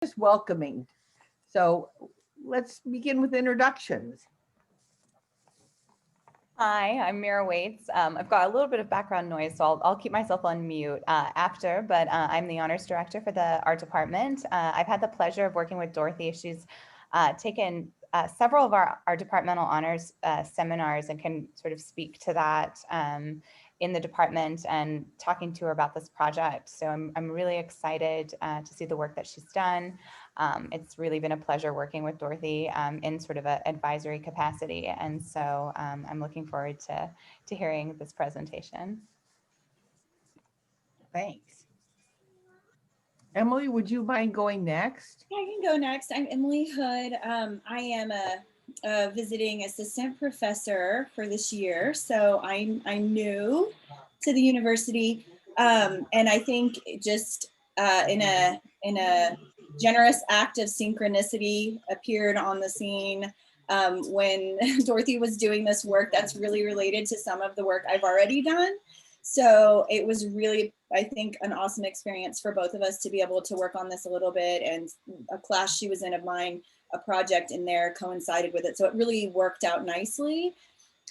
just welcoming. So let's begin with introductions. Hi, I'm Mira Waits. I've got a little bit of background noise, so I'll keep myself on mute after, but I'm the Honors Director for the Art Department. I've had the pleasure of working with Dorothy. She's taken several of our Departmental Honors seminars and can sort of speak to that in the department and talking to her about this project. So I'm really excited to see the work that she's done. It's really been a pleasure working with Dorothy in sort of an advisory capacity. And so I'm looking forward to hearing this presentation. Thanks. Emily, would you mind going next? I can go next. I'm Emily Hood. I am a visiting assistant professor for this year. So I'm new to the university. And I think just in a generous act of synchronicity appeared on the scene when Dorothy was doing this work that's really related to some of the work I've already done. So it was really, I think, an awesome experience for both of us to be able to work on this a little bit, and a class she was in of mine, a project in there coincided with it. So it really worked out nicely.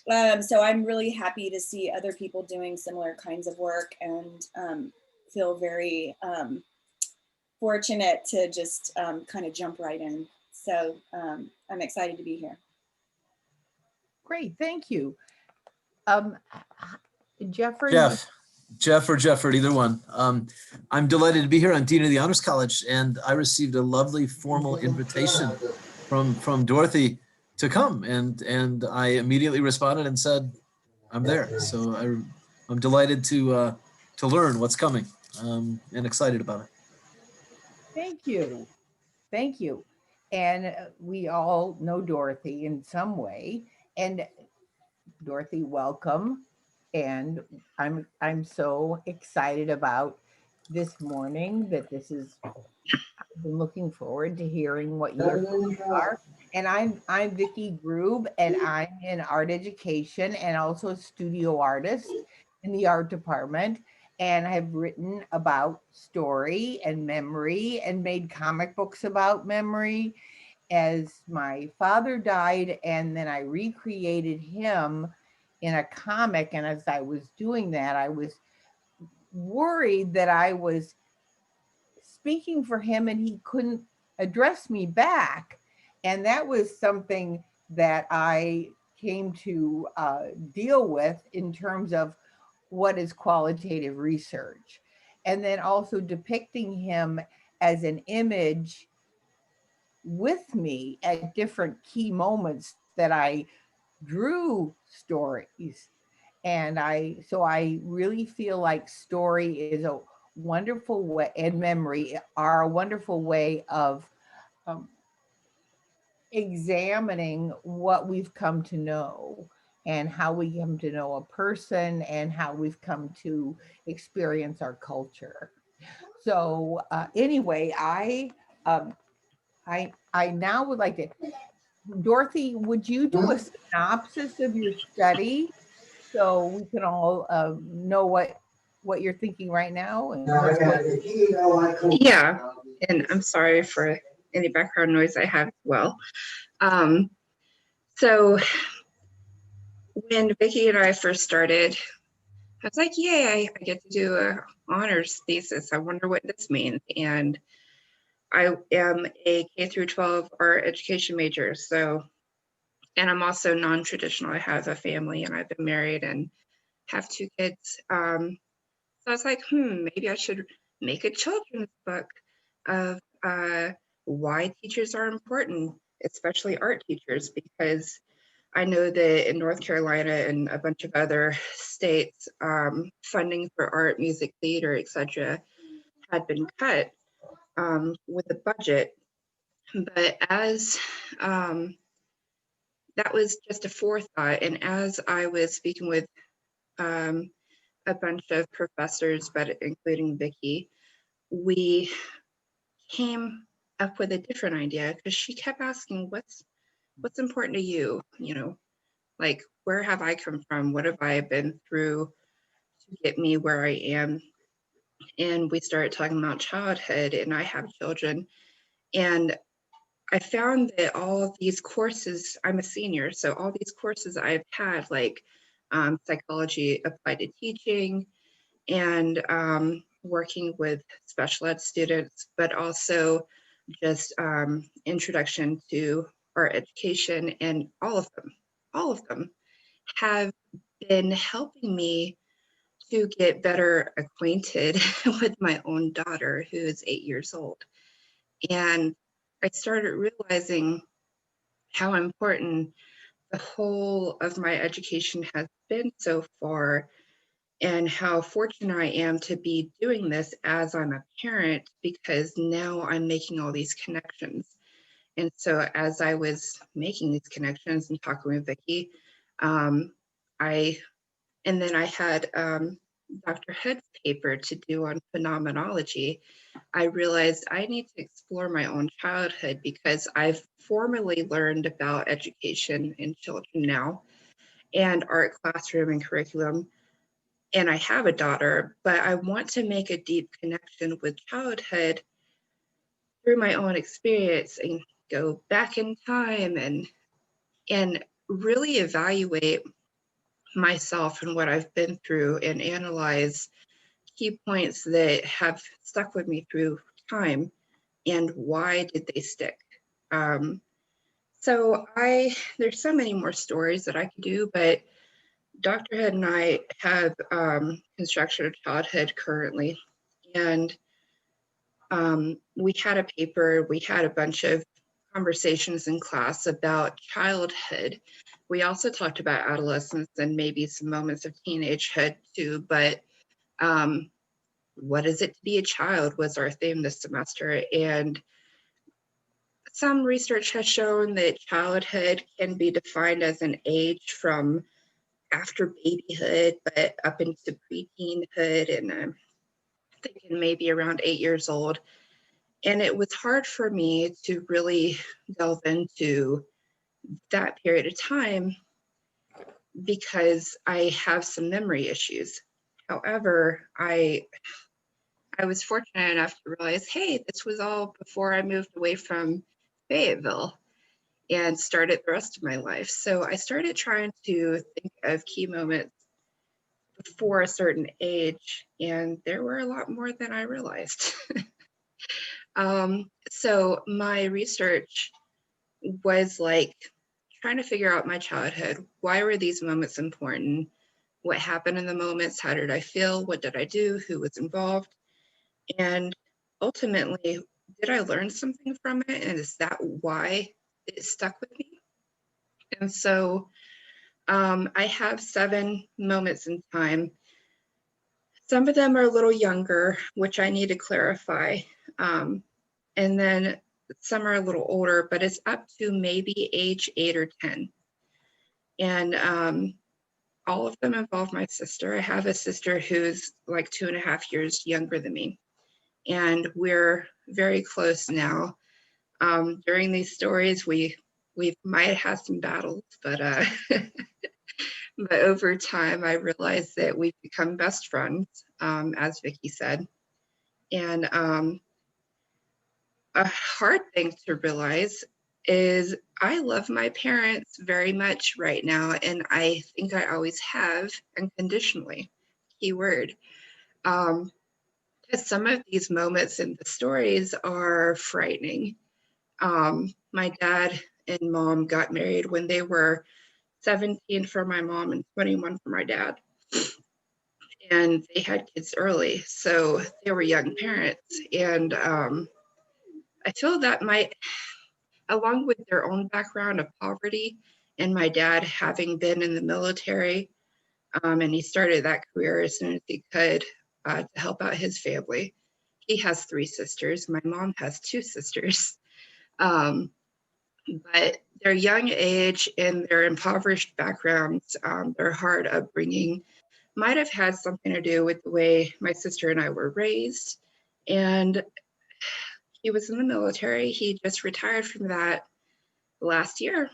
So I'm really happy to see other people doing similar kinds of work, and feel very fortunate to just kind of jump right in. So I'm excited to be here. Great, thank you. Jefford? Jeff or Jefford, either one. I'm delighted to be here. I'm Dean of the Honors College, and I received a lovely formal invitation from Dorothy to come, and I immediately responded and said, I'm there. So I'm delighted to learn what's coming, and excited about it. Thank you. Thank you. And we all know Dorothy in some way. And Dorothy, welcome. And I'm so excited about this morning that this is, I've been looking forward to hearing what your thoughts are. And I'm Vicky Grube, and I'm in art education and also a studio artist in the art department. And I've written about story and memory and made comic books about memory. As my father died, and then I recreated him in a comic. And as I was doing that, I was worried that I was speaking for him and he couldn't address me back. And that was something that I came to deal with in terms of what is qualitative research. And then also depicting him as an image with me at different key moments that I drew stories. And so I really feel like story is a wonderful way, and memory are a wonderful way of examining what we've come to know and how we come to know a person and how we've come to experience our culture. So anyway, I now would like to, Dorothy, would you do a synopsis of your study so we can all know what you're thinking right now? And yeah, and I'm sorry for any background noise I have as well. So when Vicky and I first started, I was like, yay, I get to do an honors thesis. I wonder what this means. And I am a K through 12 art education major. So, and I'm also non-traditional. I have a family and I've been married and have 2 kids. So I was like, maybe I should make a children's book of why teachers are important, especially art teachers, because I know that in North Carolina and a bunch of other states, funding for art, music, theater, etc., had been cut with the budget. But as that was just a forethought, and as I was speaking with a bunch of professors, but including Vicky, we came up with a different idea, because she kept asking, what's important to you? You know, like, where have I come from? What have I been through to get me where I am? And we started talking about childhood, and I have children. And I found that all of these courses, I'm a senior, so all these courses I've had, like psychology applied to teaching and working with special ed students, but also just introduction to art education, and all of them have been helping me to get better acquainted with my own daughter, who is 8 years old. And I started realizing how important the whole of my education has been so far, and how fortunate I am to be doing this as I'm a parent, because now I'm making all these connections. And so as I was making these connections and talking with Vicky, and then I had Dr. Head's paper to do on phenomenology. I realized I need to explore my own childhood, because I've formally learned about education in children now and art classroom and curriculum. And I have a daughter, but I want to make a deep connection with childhood through my own experience and go back in time and really evaluate myself and what I've been through, and analyze key points that have stuck with me through time and why did they stick. So there's so many more stories that I could do, but Dr. Head and I have construction of childhood currently, and we had a paper, we had a bunch of conversations in class about childhood. We also talked about adolescence and maybe some moments of teenagehood too, but what is it to be a child was our theme this semester. And some research has shown that childhood can be defined as an age from after babyhood, but up into preteenhood, and I'm thinking maybe around 8 years old. And it was hard for me to really delve into that period of time because I have some memory issues. However, I was fortunate enough to realize, hey, this was all before I moved away from Fayetteville and started the rest of my life. So I started trying to think of key moments before a certain age, and there were a lot more than I realized. So my research was like trying to figure out my childhood. Why were these moments important? What happened in the moments? How did I feel? What did I do? Who was involved? And ultimately, did I learn something from it? And is that why it stuck with me? And so I have 7 moments in time. Some of them are a little younger, which I need to clarify. And then some are a little older, but it's up to maybe age 8 or 10. And all of them involve my sister. I have a sister who's like 2.5 years younger than me, and we're very close now. During these stories, we might have had some battles, but but over time, I realized that we've become best friends, as Vicky said. And a hard thing to realize is I love my parents very much right now, and I think I always have, unconditionally. Key word. Because some of these moments in the stories are frightening. My dad and mom got married when they were 17 for my mom and 21 for my dad. And they had kids early, so they were young parents. And I feel that along with their own background of poverty, and my dad having been in the military, and he started that career as soon as he could to help out his family. He has 3 sisters. My mom has 2 sisters. But their young age and their impoverished backgrounds, their hard upbringing, might have had something to do with the way my sister and I were raised. And he was in the military. He just retired from that last year.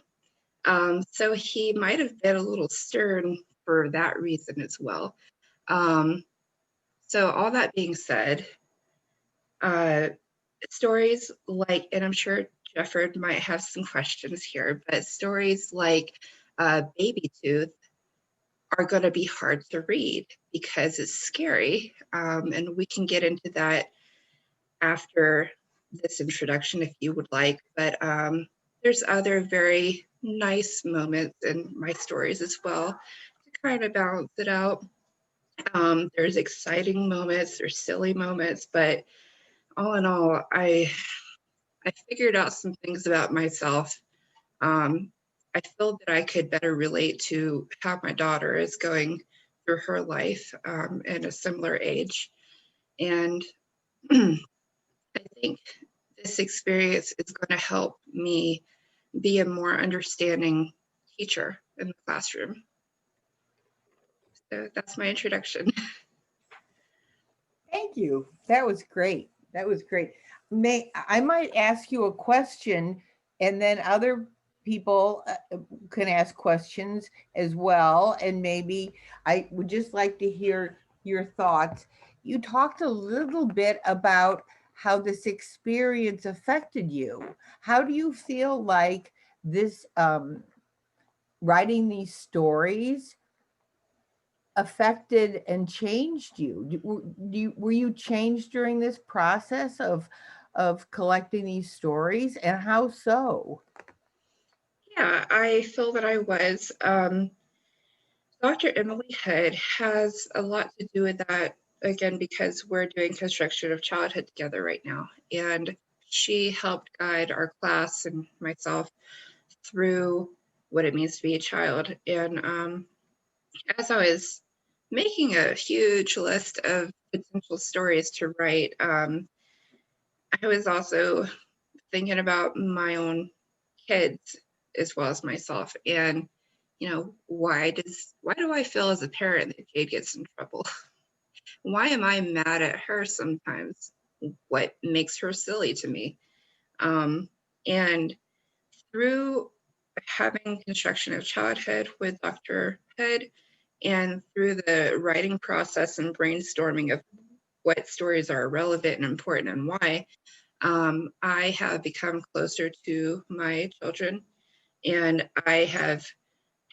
So he might have been a little stern for that reason as well. So all that being said, stories like, and I'm sure Jefford might have some questions here, but stories like Baby Tooth are going to be hard to read because it's scary. And we can get into that after this introduction if you would like. But there's other very nice moments in my stories as well to kind of balance it out. There's exciting moments, there's silly moments, but all in all, I figured out some things about myself. I feel that I could better relate to how my daughter is going through her life at a similar age. And I think this experience is going to help me be a more understanding teacher in the classroom. So that's my introduction. Thank you. That was great. That was great. I might ask you a question, and then other people can ask questions as well. And maybe I would just like to hear your thoughts. You talked a little bit about how this experience affected you. How do you feel like this writing these stories affected and changed you? Were you changed during this process of collecting these stories, and how so? Yeah, I feel that I was. Dr. Emily Hood has a lot to do with that, again, because we're doing construction of childhood together right now. And she helped guide our class and myself through what it means to be a child. And as I was making a huge list of potential stories to write, I was also thinking about my own kids as well as myself. And, you know, why do I feel as a parent that Jade gets in trouble? Why am I mad at her sometimes? What makes her silly to me? And through having construction of childhood with Dr. Hood and through the writing process and brainstorming of what stories are relevant and important and why, I have become closer to my children, and I have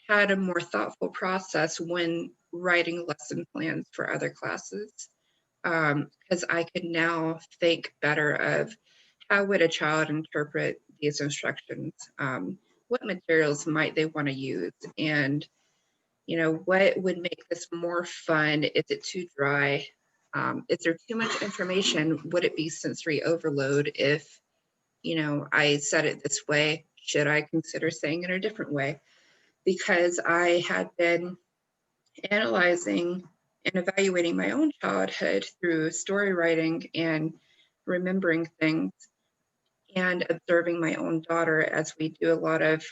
had a more thoughtful process when writing lesson plans for other classes, because I could now think better of how would a child interpret these instructions? What materials might they want to use? And, you know, what would make this more fun? Is it too dry? Is there too much information? Would it be sensory overload if, you know, I said it this way? Should I consider saying it a different way? Because I had been analyzing and evaluating my own childhood through story writing and remembering things and observing my own daughter as we do a lot of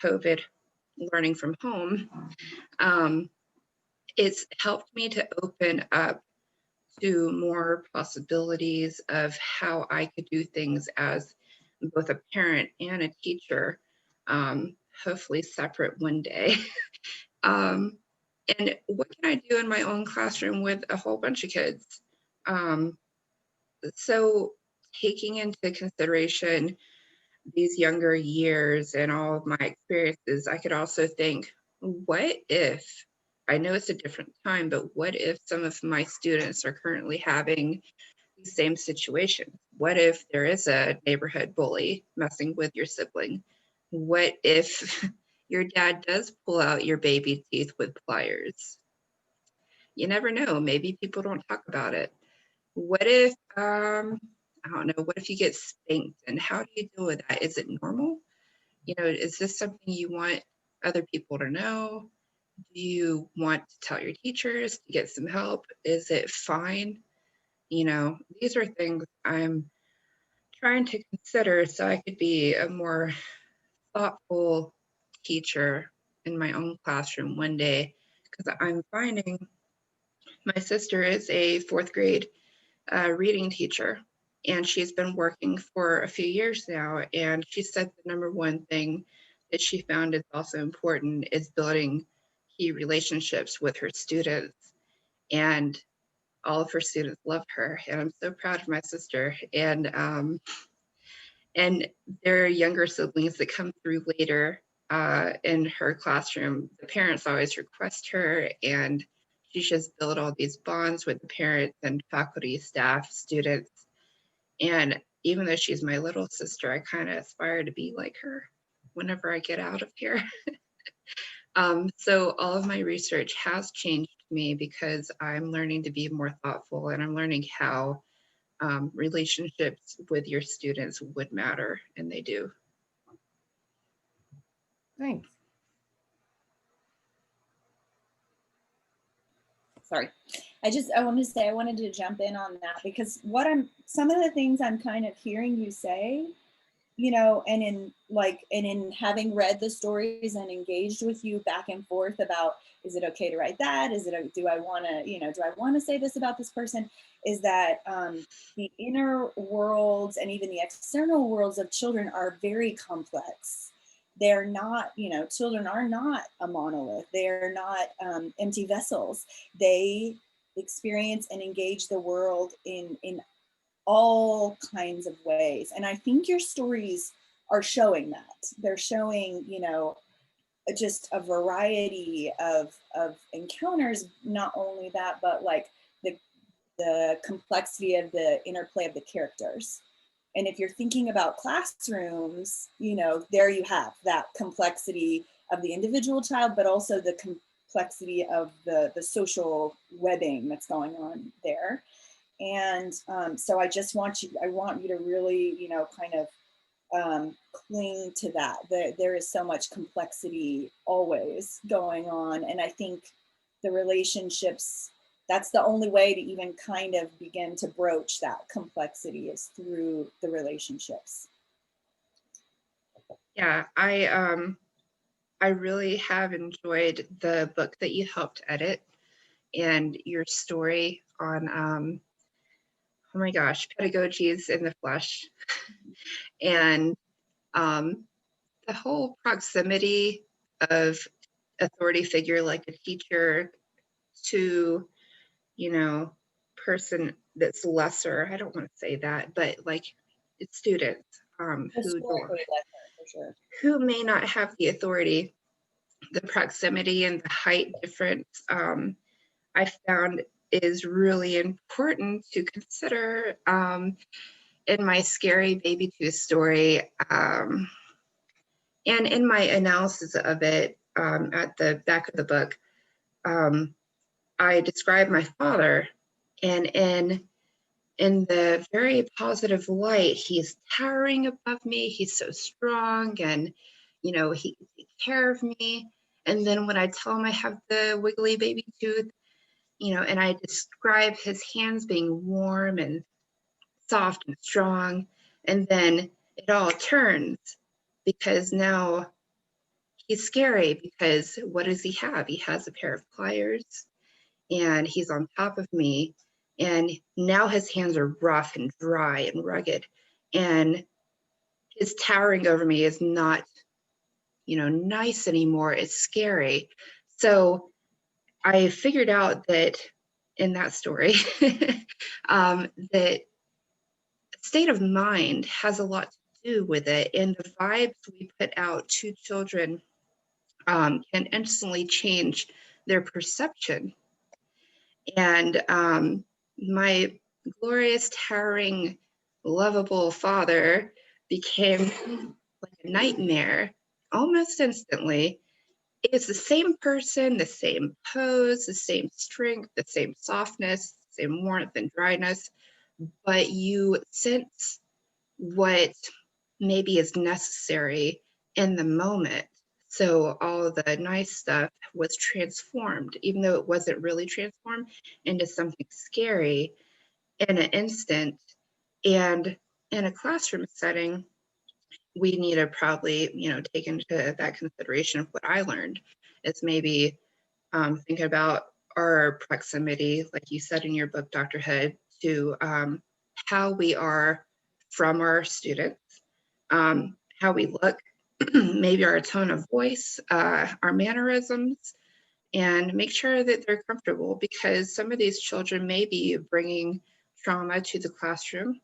COVID learning from home. It's helped me to open up to more possibilities of how I could do things as both a parent and a teacher, hopefully separate one day. And what can I do in my own classroom with a whole bunch of kids? So taking into consideration these younger years and all of my experiences, I could also think, what if, I know it's a different time, but what if some of my students are currently having the same situation? What if there is a neighborhood bully messing with your sibling? What if your dad does pull out your baby teeth with pliers? You never know. Maybe people don't talk about it. What if, I don't know, what if you get spanked, and how do you deal with that? Is it normal? You know, is this something you want other people to know? Do you want to tell your teachers to get some help? Is it fine? You know, these are things I'm trying to consider so I could be a more thoughtful teacher in my own classroom one day, because I'm finding my sister is a fourth grade reading teacher, and she's been working for a few years now. And she said the number one thing that she found is also important is building key relationships with her students. And all of her students love her, and I'm so proud of my sister. And their younger siblings that come through later in her classroom, the parents always request her, and she's just built all these bonds with the parents and faculty, staff, students. And even though she's my little sister, I kind of aspire to be like her whenever I get out of here. So all of my research has changed me because I'm learning to be more thoughtful, and I'm learning how relationships with your students would matter, and they do. Thanks. Sorry. I wanted to say, I wanted to jump in on that because some of the things I'm kind of hearing you say, you know, and in having read the stories and engaged with you back and forth about, is it okay to write that? Do I want to say this about this person? Is that the inner worlds and even the external worlds of children are very complex. They're not, children are not a monolith. They're not empty vessels. They experience and engage the world in all kinds of ways. And I think your stories are showing that. They're showing, just a variety of encounters, not only that, but like the complexity of the interplay of the characters. And if you're thinking about classrooms, there you have that complexity of the individual child, but also the complexity of the social webbing that's going on there. And so I want you to really, kind of cling to that. There is so much complexity always going on. And I think the relationships, that's the only way to even kind of begin to broach that complexity is through the relationships. Yeah, I really have enjoyed the book that you helped edit and your story on, oh my gosh, pedagogies in the flesh. And the whole proximity of authority figure like a teacher to, person that's lesser. I don't want to say that, but like it's students who may not have the authority, the proximity and the height difference, I found is really important to consider in my scary baby tooth story. And in my analysis of it at the back of the book, I describe my father, and in the very positive light, he's towering above me. He's so strong, and he takes care of me. And then when I tell him I have the wiggly baby tooth, and I describe his hands being warm and soft and strong, and then it all turns because now he's scary, because what does he have? He has a pair of pliers, and he's on top of me, and now his hands are rough and dry and rugged, and his towering over me is not, nice anymore. It's scary. So I figured out that in that story, that state of mind has a lot to do with it, and the vibes we put out to children can instantly change their perception. And my glorious, towering, lovable father became like a nightmare almost instantly. It's the same person, the same pose, the same strength, the same softness, the same warmth and dryness, but you sense what maybe is necessary in the moment. So all the nice stuff was transformed, even though it wasn't really transformed, into something scary in an instant. And in a classroom setting, we need to probably, take into that consideration of what I learned is maybe thinking about our proximity, like you said in your book, Dr. Hood, to how we are from our students, how we look, maybe our tone of voice, our mannerisms, and make sure that they're comfortable, because some of these children may be bringing trauma to the classroom.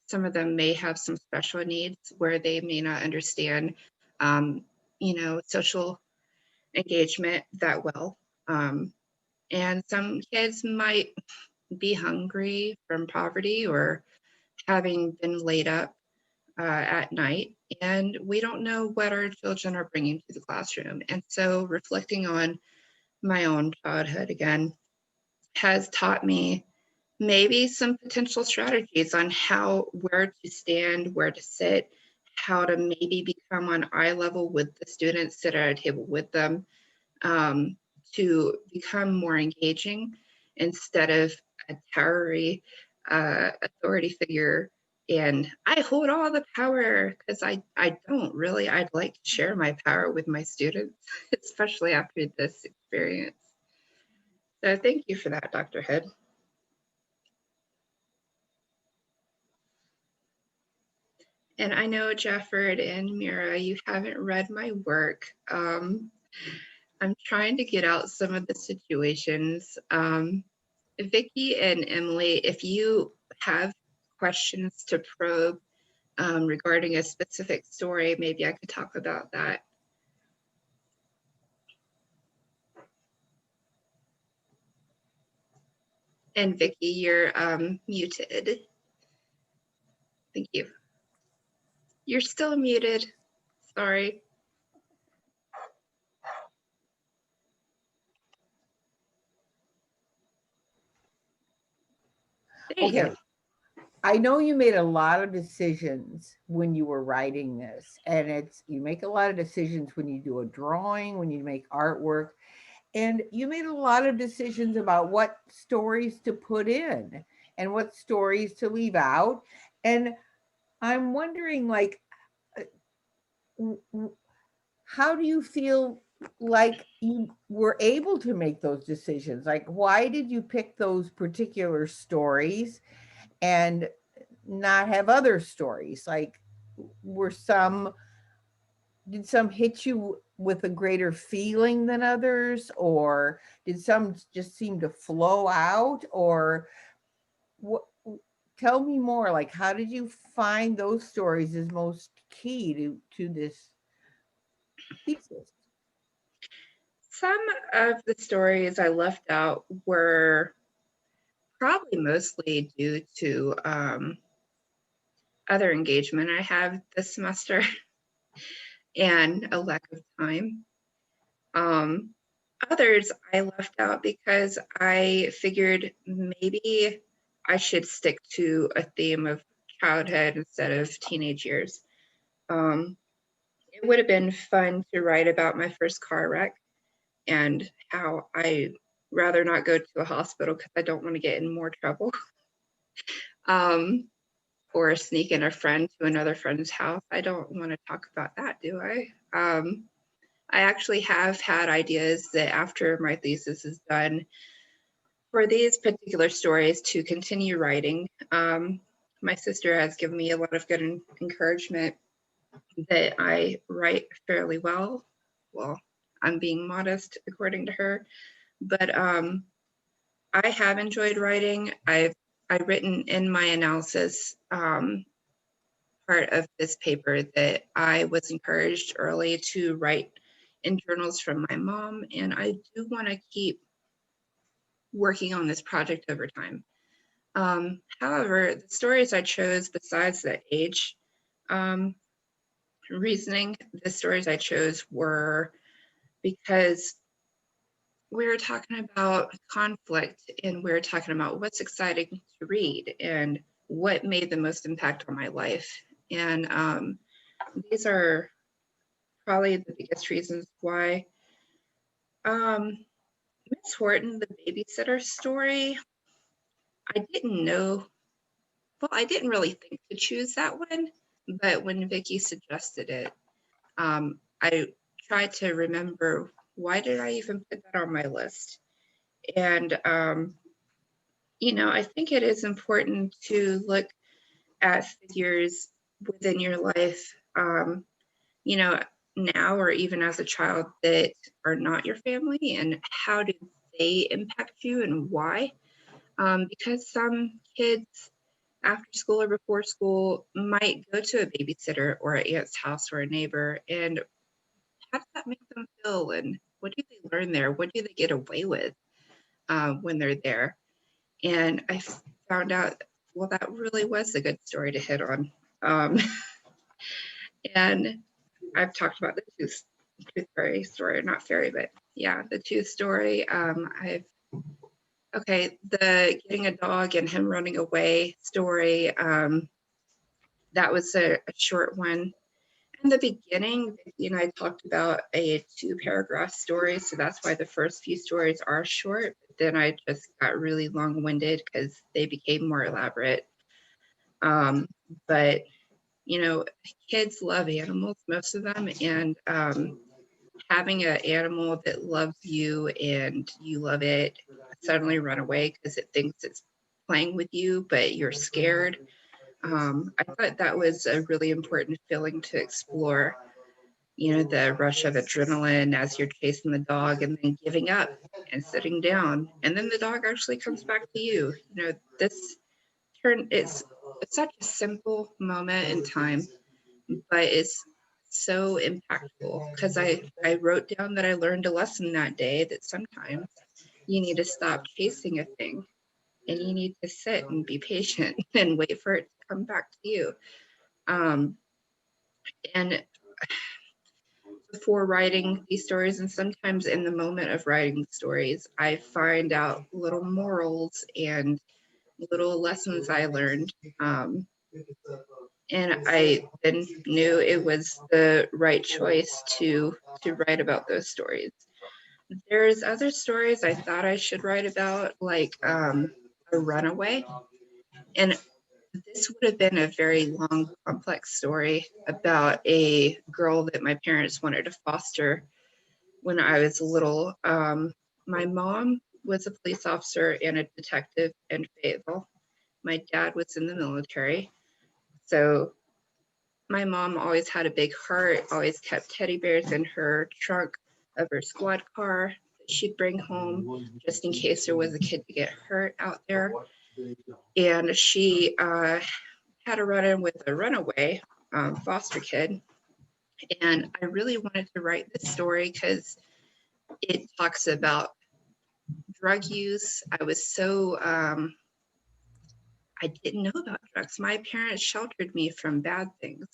Some of them may have some special needs where they may not understand, social engagement that well. And some kids might be hungry from poverty or having been laid up at night, and we don't know what our children are bringing to the classroom. And so reflecting on my own childhood again has taught me maybe some potential strategies on where to stand, where to sit, how to maybe become on eye level with the students, sit at a table with them, to become more engaging instead of a towery authority figure. And I hold all the power, because I don't really. I'd like to share my power with my students, especially after this experience. So thank you for that, Dr. Hood. And I know, Jefford and Mira, you haven't read my work. I'm trying to get out some of the situations. Vicky and Emily, if you have questions to probe regarding a specific story, maybe I could talk about that. And Vicky, you're muted. Thank you. You're still muted. Sorry. There you Okay. go. I know you made a lot of decisions when you were writing this, and you make a lot of decisions when you do a drawing, when you make artwork, and you made a lot of decisions about what stories to put in and what stories to leave out. And I'm wondering, like, how do you feel like you were able to make those decisions? Like, why did you pick those particular stories and not have other stories? Like, did some hit you with a greater feeling than others, or did some just seem to flow out? Or what? Tell me more. Like, how did you find those stories as most key to this thesis? Some of the stories I left out were probably mostly due to other engagement I have this semester and a lack of time. Others I left out because I figured maybe I should stick to a theme of childhood instead of teenage years. It would have been fun to write about my first car wreck and how I rather not go to a hospital because I don't want to get in more trouble. Or sneak in a friend to another friend's house. I don't want to talk about that, do I? I actually have had ideas that after my thesis is done for these particular stories to continue writing. My sister has given me a lot of good encouragement that I write fairly well. Well, I'm being modest according to her, but I have enjoyed writing. I've written in my analysis part of this paper that I was encouraged early to write in journals from my mom, and I do want to keep working on this project over time. However, the stories I chose besides the age reasoning, the stories I chose were because we were talking about conflict and we were talking about what's exciting to read and what made the most impact on my life. And these are probably the biggest reasons why. Miss Horton, the babysitter story, I didn't know. Well, I didn't really think to choose that one, but when Vicky suggested it, I tried to remember, why did I even put that on my list? And, I think it is important to look at figures within your life, now or even as a child that are not your family, and how do they impact you and why? Because some kids after school or before school might go to a babysitter or an aunt's house or a neighbor, and how does that make them feel, and what do they learn there? What do they get away with when they're there? And I found out, well, that really was a good story to hit on. And I've talked about the tooth fairy story, not fairy, but yeah, the tooth story. The getting a dog and him running away story. That was a short one. In the beginning, Vicky and I talked about a 2-paragraph story, so that's why the first few stories are short. But then I just got really long-winded because they became more elaborate. But you know, kids love animals, most of them, and having an animal that loves you and you love it suddenly run away because it thinks it's playing with you, but you're scared. I thought that was a really important feeling to explore. You know, the rush of adrenaline as you're chasing the dog and then giving up and sitting down, and then the dog actually comes back to you. You know, it's such a simple moment in time, but it's so impactful because I wrote down that I learned a lesson that day that sometimes you need to stop chasing a thing and you need to sit and be patient and wait for it to come back to you. And before writing these stories, and sometimes in the moment of writing stories, I find out little morals and little lessons I learned. And I then knew it was the right choice to write about those stories. There's other stories I thought I should write about, like a runaway. And this would have been a very long, complex story about a girl that my parents wanted to foster when I was little. My mom was a police officer and a detective in Fayetteville. My dad was in the military. So my mom always had a big heart, always kept teddy bears in her trunk of her squad car that she'd bring home just in case there was a kid to get hurt out there. And she had a run-in with a runaway foster kid. And I really wanted to write this story because it talks about drug use. I was so, I didn't know about drugs. My parents sheltered me from bad things.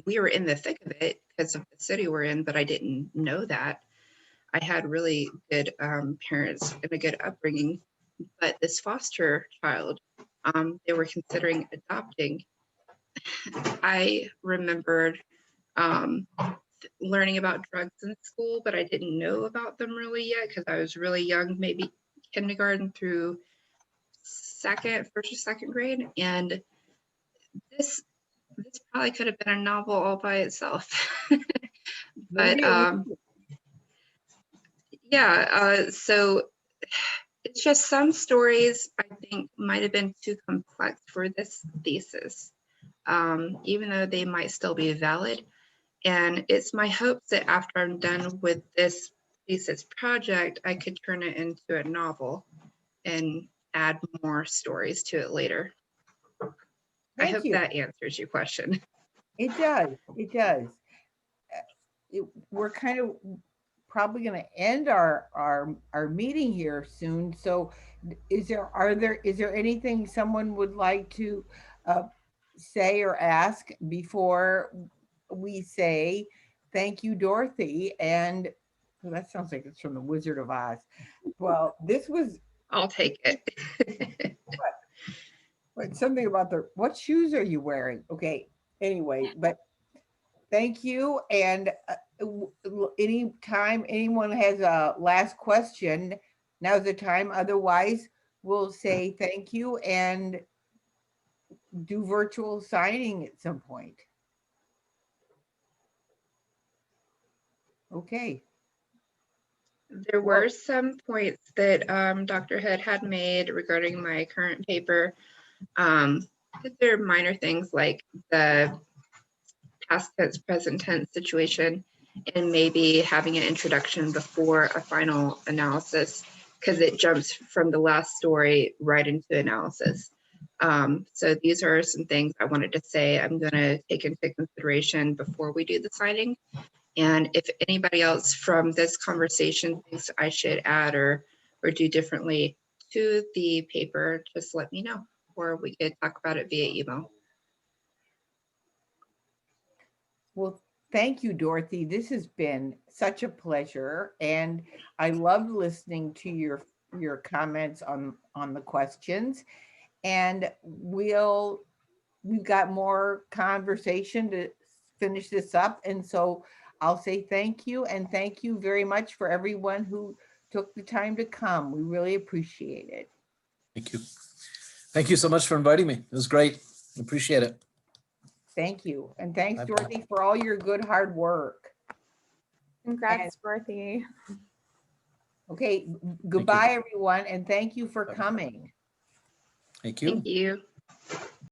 We were in the thick of it because of the city we're in, but I didn't know that. I had really good parents and a good upbringing, but this foster child, they were considering adopting. I remembered learning about drugs in school, but I didn't know about them really yet because I was really young, maybe kindergarten through first or second grade. And this probably could have been a novel all by itself. But so it's just some stories I think might have been too complex for this thesis, even though they might still be valid. And it's my hope that after I'm done with this thesis project, I could turn it into a novel and add more stories to it later. I hope that answers your question. It does. It does. We're kind of probably going to end our meeting here soon. So, is there anything someone would like to say or ask before we say thank you, Dorothy? And well, that sounds like it's from the Wizard of Oz. Well, this was. I'll take it. But something about what shoes are you wearing? Okay. Anyway, but thank you. And anytime anyone has a last question, now's the time. Otherwise, we'll say thank you and do virtual signing at some point. Okay. There were some points that Dr. Hood had made regarding my current paper. There are minor things like the past tense, present tense situation. and maybe having an introduction before a final analysis, because it jumps from the last story right into analysis. So these are some things I wanted to say I'm going to take into consideration before we do the signing. And if anybody else from this conversation thinks I should add or do differently to the paper, just let me know, or we could talk about it via email. Well, thank you, Dorothy. This has been such a pleasure, and I loved listening to your comments on the questions. And we've got more conversation to finish this up. And so I'll say thank you, and thank you very much for everyone who took the time to come. We really appreciate it. Thank you. Thank you so much for inviting me. It was great. Appreciate it. Thank you. And thanks, Bye-bye. Dorothy, for all your good hard work. Congrats, Dorothy. Okay, goodbye, everyone, and thank you for coming. Thank you. Thank you.